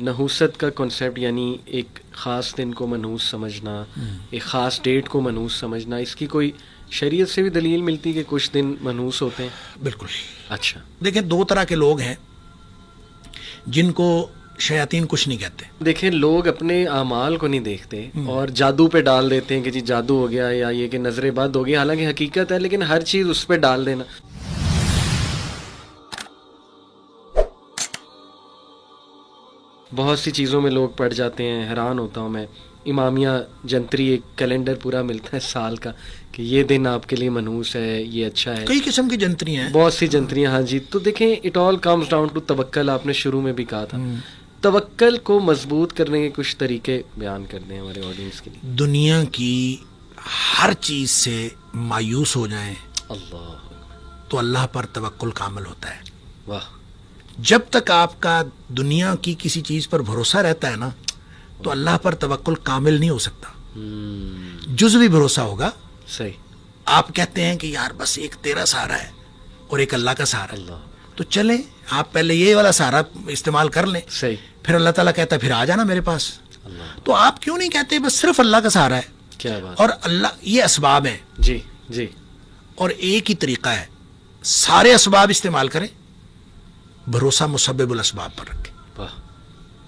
نحوست کا کنسیپٹ یعنی ایک خاص دن کو منحوس سمجھنا، ایک خاص ڈیٹ کو منحوس سمجھنا، اس کی کوئی شریعت سے بھی دلیل ملتی کہ کچھ دن منحوس ہوتے ہیں؟ بالکل. اچھا، دیکھیں دو طرح کے لوگ ہیں جن کو شیاطین کچھ نہیں کہتے. دیکھیں لوگ اپنے اعمال کو نہیں دیکھتے اور جادو پہ ڈال دیتے ہیں کہ جی جادو ہو گیا یا یہ کہ نظر بد ہو گیا، حالانکہ حقیقت ہے، لیکن ہر چیز اس پہ ڈال دینا. بہت سی چیزوں میں لوگ پڑ جاتے ہیں. حیران ہوتا ہوں میں، امامیہ جنتری ایک کیلنڈر پورا ملتا ہے سال کا کہ یہ دن آپ کے لیے منحوس ہے، یہ اچھا ہے. کئی قسم کی جنتریاں ہیں. بہت سی جنتریاں. ہاں جی. تو دیکھیں it all comes down to توکل. آپ نے شروع میں بھی کہا تھا توکل کو مضبوط کرنے کے کچھ طریقے بیان کر دیں ہمارے آڈینس کے لیے. دنیا کی ہر چیز سے مایوس ہو جائیں اللہ تو اللہ پر توکل کامل ہوتا ہے. واہ. جب تک آپ کا دنیا کی کسی چیز پر بھروسہ رہتا ہے نا تو اللہ پر توکل کامل نہیں ہو سکتا. جزوی بھروسہ ہوگا. صحیح. آپ کہتے ہیں کہ یار بس ایک تیرا سہارا ہے اور ایک اللہ کا سہارا ہے، اللہ. تو چلیں آپ پہلے یہ والا سہارا استعمال کر لیں. صحیح. پھر اللہ تعالیٰ کہتا ہے پھر آ جانا میرے پاس. اللہ. تو آپ کیوں نہیں کہتے بس صرف اللہ کا سہارا ہے؟ کیا بات. اور اللہ یہ اسباب ہیں جی جی. اور ایک ہی طریقہ ہے، سارے اسباب استعمال کریں، بھروسہ مسبب الاسباب پر رکھیں. واہ.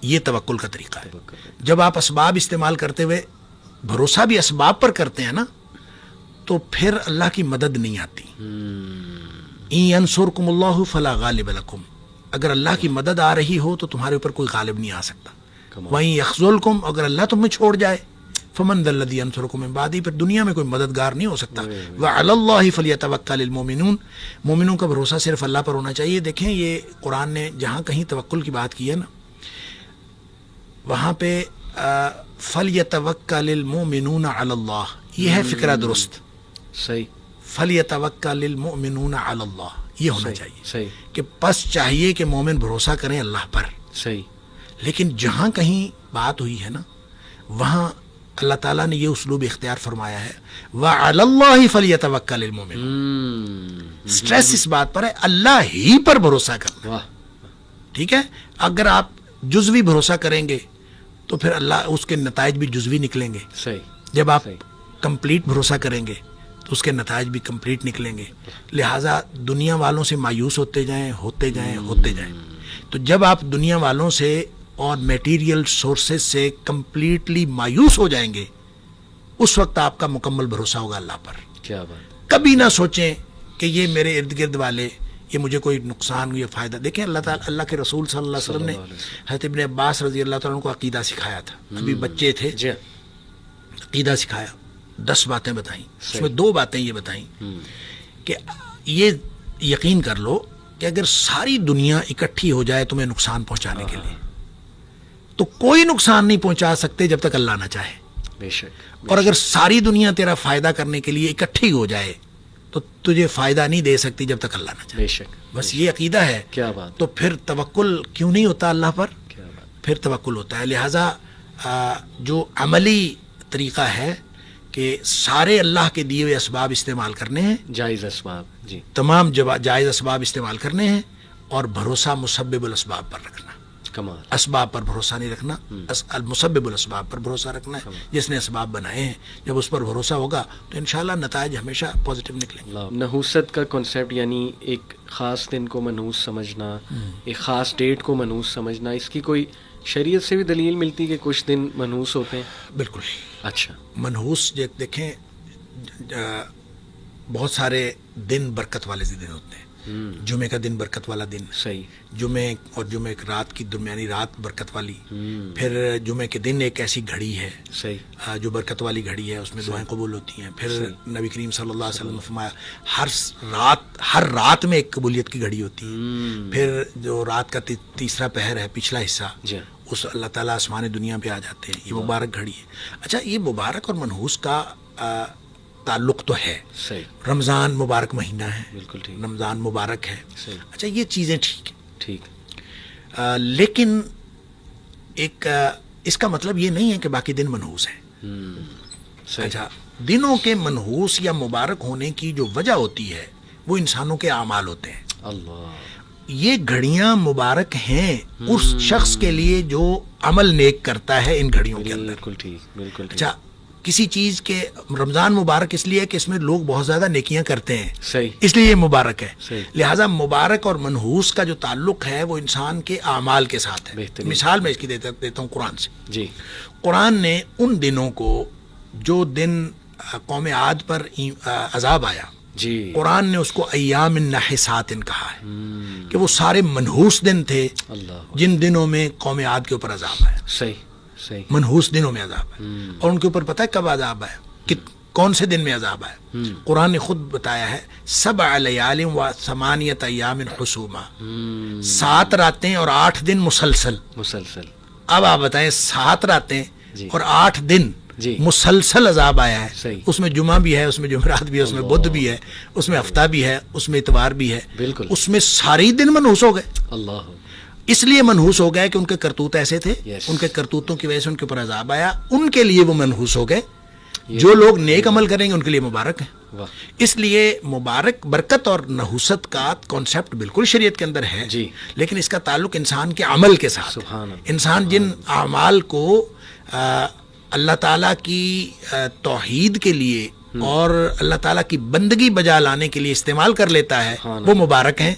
یہ توکل کا طریقہ ہے. توکل. جب آپ اسباب استعمال کرتے ہوئے بھروسہ بھی اسباب پر کرتے ہیں نا تو پھر اللہ کی مدد نہیں آتی. ان ینصرکم اللہ فلا غالب لکم. اگر اللہ کی مدد آ رہی ہو تو تمہارے اوپر کوئی غالب نہیں آ سکتا. وَإِن یخذلکم، اگر اللہ تمہیں چھوڑ جائے، فمن ذا الذی ینصرکم من بعدہ، پھر دنیا میں کوئی مددگار نہیں ہو سکتا. وعلی اللہ فلیتوکل المؤمنون. مومنوں کا بھروسہ صرف اللہ پر ہونا چاہیے. دیکھیں یہ قرآن نے جہاں کہیں توکل کی بات کی ہے نا وہاں پہ فلیتوکل المؤمنون علی اللہ، یہ ہے فکرہ درست. صحیح. فلیتوکل المؤمنون علی اللہ، یہ ہونا چاہیے صحیح. کہ بس چاہیے کہ مومن بھروسہ کریں اللہ پر. صحیح. لیکن جہاں کہیں بات ہوئی ہے نا وہاں اللہ تعالیٰ نے یہ اسلوب اختیار فرمایا ہے وَعَلَى اللَّهِ فَلْيَتَوَكَّلِ الْمُؤْمِنُونَ. سٹریس اس بات پر ہے اللہ ہی پر بھروسہ کرنا. واہ. ٹھیک ہے. اگر آپ جزوی بھروسہ کریں گے تو پھر اللہ اس کے نتائج بھی جزوی نکلیں گے. صحیح. جب آپ صحیح. کمپلیٹ بھروسہ کریں گے تو اس کے نتائج بھی کمپلیٹ نکلیں گے. لہٰذا دنیا والوں سے مایوس ہوتے جائیں ہوتے جائیں ہوتے جائیں. تو جب آپ دنیا والوں سے اور میٹیریل سورسز سے کمپلیٹلی مایوس ہو جائیں گے اس وقت آپ کا مکمل بھروسہ ہوگا اللہ پر. کیا بات. کبھی نہ سوچیں کہ یہ میرے ارد گرد والے یہ مجھے کوئی نقصان یا فائدہ. دیکھیں اللہ تعالیٰ اللہ کے رسول صلی اللہ علیہ وسلم نے حضرت ابن عباس رضی اللہ تعالیٰ عنہ کو عقیدہ سکھایا تھا. ابھی بچے تھے، جی. عقیدہ سکھایا، 10 باتیں بتائیں. اس میں 2 باتیں یہ بتائیں کہ یہ یقین کر لو کہ اگر ساری دنیا اکٹھی ہو جائے تمہیں نقصان پہنچانے کے لیے تو کوئی نقصان نہیں پہنچا سکتے جب تک اللہ نہ چاہے. بے شک. اور اگر ساری دنیا تیرا فائدہ کرنے کے لیے اکٹھی ہو جائے تو تجھے فائدہ نہیں دے سکتی جب تک اللہ نہ چاہے. بے شک. بس یہ عقیدہ ہے. کیا بات. تو پھر توکل کیوں نہیں ہوتا اللہ پر؟ کیا بات. پھر توکل ہوتا ہے. لہٰذا جو عملی طریقہ ہے کہ سارے اللہ کے دیے ہوئے اسباب استعمال کرنے ہیں، جائز اسباب. جی. تمام جائز اسباب استعمال کرنے ہیں اور بھروسہ مسبب الاسباب پر رکھنا. کمال. اسباب پر بھروسہ نہیں رکھنا، مسبب الاسباب پر بھروسہ رکھنا ہے. جس نے اسباب بنائے ہیں جب اس پر بھروسہ ہوگا تو انشاءاللہ نتائج ہمیشہ پازیٹیو نکلیں گے. نحوست کا کنسیپٹ یعنی ایک خاص دن کو منحوس سمجھنا، ایک خاص ڈیٹ کو منحوس سمجھنا، اس کی کوئی شریعت سے بھی دلیل ملتی کہ کچھ دن منحوس ہوتے ہیں؟ بالکل. اچھا. منحوس دیکھیں بہت سارے دن برکت والے دن ہوتے ہیں. جمعے کا دن برکت والا دن. صحیح. جمعے اور جمعے کی رات کی درمیانی رات برکت والی. پھر جمعے کے دن ایک ایسی گھڑی ہے صحیح جو برکت والی گھڑی ہے، اس میں دعائیں قبول ہوتی ہیں. پھر نبی کریم صلی اللہ علیہ وسلم نے فرمایا ہر رات میں ایک قبولیت کی گھڑی ہوتی ہے. پھر جو رات کا تیسرا پہر ہے، پچھلا حصہ، جی. اس اللہ تعالیٰ آسمان دنیا پہ آ جاتے ہیں. یہ مبارک گھڑی ہے. اچھا یہ مبارک اور منحوس کا تعلق تو ہے. صحیح. رمضان مبارک مہینہ ہے، بالکل ٹھیک. رمضان مبارک ہے. صحیح. اچھا یہ چیزیں ٹھیک ہیں، ٹھیک. لیکن ایک اس کا مطلب یہ نہیں ہے کہ باقی دن منحوس ہیں. صحیح. اچھا دنوں کے منحوس یا مبارک ہونے کی جو وجہ ہوتی ہے وہ انسانوں کے اعمال ہوتے ہیں. اللہ. یہ گھڑیاں مبارک ہیں اس شخص کے لیے جو عمل نیک کرتا ہے ان گھڑیوں کے اندر. بالکل ٹھیک, بالکل ٹھیک. اچھا, کسی چیز کے رمضان مبارک اس لیے ہے کہ اس میں لوگ بہت زیادہ نیکیاں کرتے ہیں, صحیح, اس لیے یہ مبارک ہے. صحیح. لہٰذا مبارک اور منحوس کا جو تعلق ہے وہ انسان کے اعمال کے ساتھ ہے. بہترین. مثال میں اس کی دیتا ہوں قرآن سے. جی, قرآن نے ان دنوں کو, جو دن قوم عاد پر عذاب آیا, جی, قرآن نے اس کو ایام النحسات کہا ہے کہ وہ سارے منحوس دن تھے اللہ, جن دنوں میں قوم عاد کے اوپر عذاب آیا. صحیح, صحیح, منحوس دنوں میں عذاب ہے. اور ان کے اوپر پتہ ہے کب عذاب آیا, کہ کون سے دن میں عذاب آیا؟ قرآن نے خود بتایا ہے 7 لیال و 8 ایام حسوما, 7 راتیں اور 8 دن مسلسل. مسلسل. اب آپ بتائیں 7 راتیں جی. اور 8 دن جی. مسلسل عذاب آیا ہے. صحیح. اس میں جمعہ بھی ہے, اس میں جمعرات بھی ہے, اس میں بدھ بھی ہے, اس میں ہفتہ بھی ہے, اس میں اتوار بھی ہے. بالکل. اس میں ساری دن منحوس ہو گئے. اللہ, اس لیے منحوس ہو گئے کہ ان کے کرتوت ایسے تھے, Yes. ان کے کرتوتوں کی وجہ سے ان کے اوپر عذاب آیا, ان کے لیے وہ منحوس ہو گئے. جو لوگ نیک عمل کریں گے ان کے لیے مبارک ہے. واہ, اس لیے مبارک, برکت اور نحوست کا کانسیپٹ بالکل شریعت کے اندر ہے, جی. لیکن اس کا تعلق انسان کے عمل کے ساتھ ہے. سبحان اللہ. انسان جن اعمال کو اللہ تعالیٰ کی توحید کے لیے اور اللہ تعالیٰ کی بندگی بجا لانے کے لیے استعمال کر لیتا ہے وہ مبارک ہیں,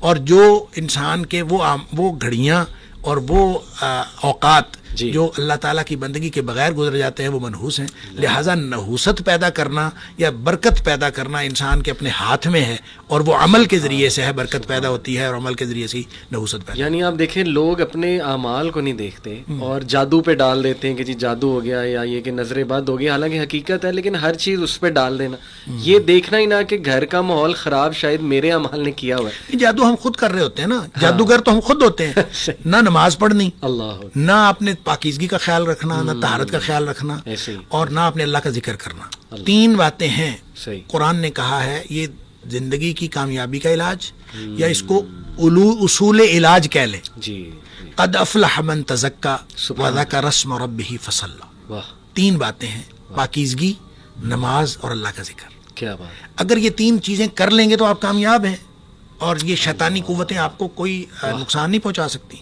اور جو انسان کے وہ گھڑیاں اور وہ اوقات جی. جو اللہ تعالیٰ کی بندگی کے بغیر گزر جاتے ہیں وہ منحوس ہیں. لہٰذا نحوست پیدا کرنا یا برکت پیدا کرنا انسان کے اپنے ہاتھ میں ہے, اور وہ عمل کے ذریعے سے ہے برکت پیدا ہوتی ہے, اور عمل کے ذریعے سے ہی نحوست پیدا. یعنی آپ دیکھیں لوگ اپنے اعمال کو نہیں دیکھتے اور جادو پہ ڈال دیتے ہیں کہ جی جادو ہو گیا یا یہ کہ نظر بد ہو گیا, حالانکہ حقیقت ہے, لیکن ہر چیز اس پہ ڈال دینا, یہ دیکھنا ہی نہ کہ گھر کا ماحول خراب شاید میرے اعمال نے کیا ہوا ہے. جادو ہم خود کر رہے ہوتے ہیں نا, جادوگر تو ہم خود ہوتے ہیں. نہ نماز پڑھنی, اللہ, نہ اپنے پاکیزگی کا خیال رکھنا, نہ طہارت کا خیال رکھنا, ایسے ہی. اور نہ اپنے اللہ کا ذکر کرنا. 3 باتیں ہیں صحیح, قرآن نے کہا ہے یہ زندگی کی کامیابی کا علاج, یا اس کو اصول علاج کہہ لیں. جی, قد افلح من تزکا سبحان وذکر اسم ربہ فصلی. واہ, 3 باتیں ہیں, پاکیزگی, نماز اور اللہ کا ذکر. کیا بات, اگر یہ 3 چیزیں کر لیں گے تو آپ کامیاب ہیں, اور یہ شیطانی قوتیں آپ کو کوئی نقصان نہیں پہنچا سکتی.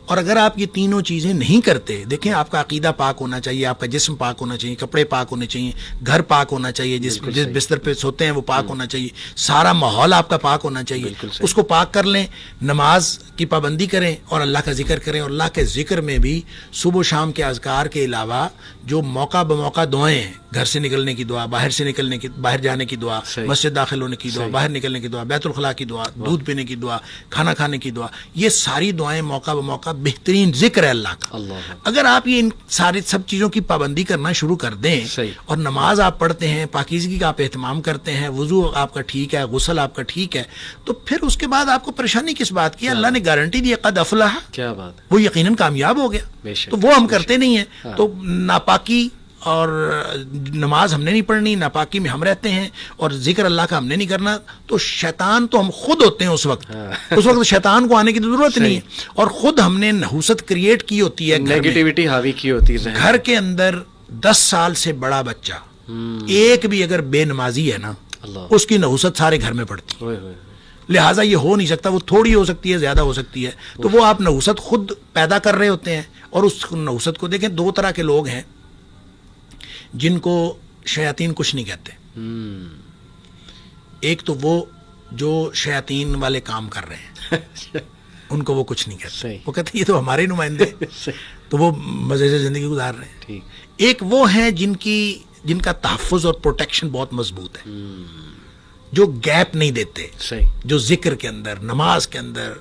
اور اگر آپ یہ تینوں چیزیں نہیں کرتے, دیکھیں آپ کا عقیدہ پاک ہونا چاہیے, آپ کا جسم پاک ہونا چاہیے, کپڑے پاک ہونے چاہیے, گھر پاک ہونا چاہیے, جس بستر پہ سوتے ہیں وہ پاک ہونا چاہیے, سارا ماحول آپ کا پاک ہونا چاہیے. اس کو پاک کر لیں, نماز کی پابندی کریں اور اللہ کا ذکر کریں. اور اللہ کے ذکر میں بھی صبح و شام کے اذکار کے علاوہ جو موقع بموقع دعائیں ہیں, گھر سے نکلنے کی دعا, باہر جانے کی دعا, مسجد داخل ہونے کی دعا, باہر نکلنے کی دعا, بیت الخلاء کی دعا, دودھ پینے کی دعا, کھانا کھانے کی دعا, یہ ساری دعائیں موقع بموقع بہترین ذکر ہے اللہ کا. اگر آپ یہ ان ساری سب چیزوں کی پابندی کرنا شروع کر دیں, اور نماز آپ پڑھتے ہیں, پاکیزگی کا آپ اہتمام کرتے ہیں, وضو آپ کا ٹھیک ہے, غسل آپ کا ٹھیک ہے, تو پھر اس کے بعد آپ کو پریشانی کس بات کی؟ اللہ نے گارنٹی دی, قد افلح, کیا بات, وہ یقیناً کامیاب ہو گیا. تو وہ ہم کرتے نہیں ہیں. تو ناپاکی اور نماز ہم نے نہیں پڑھنی, ناپاکی میں ہم رہتے ہیں, اور ذکر اللہ کا ہم نے نہیں کرنا, تو شیطان تو ہم خود ہوتے ہیں اس وقت. اس وقت شیطان کو آنے کی ضرورت نہیں ہے, اور خود ہم نے نحوست کریٹ کی ہوتی ہے, نیگیٹیوٹی حاوی کی ہوتی ہے. گھر کے اندر 10 سال سے بڑا بچہ ایک بھی اگر بے نمازی ہے نا, اس کی نحوست سارے گھر میں پڑتی ہے. لہٰذا یہ ہو نہیں سکتا, وہ تھوڑی ہو سکتی ہے, زیادہ ہو سکتی ہے. تو وہ آپ نحوست خود پیدا کر رہے ہوتے ہیں, اور اس نحوست کو دیکھیں. 2 طرح کے لوگ ہیں جن کو شیاطین کچھ نہیں کہتے. ایک تو وہ جو شیاطین والے کام کر رہے ہیں, ان کو وہ کچھ نہیں کہتے, وہ کہتے ہیں یہ تو ہمارے نمائندے, تو وہ مزے سے زندگی گزار رہے ہیں. ایک وہ ہیں جن کا تحفظ اور پروٹیکشن بہت مضبوط ہے, جو گیپ نہیں دیتے, جو ذکر کے اندر, نماز کے اندر,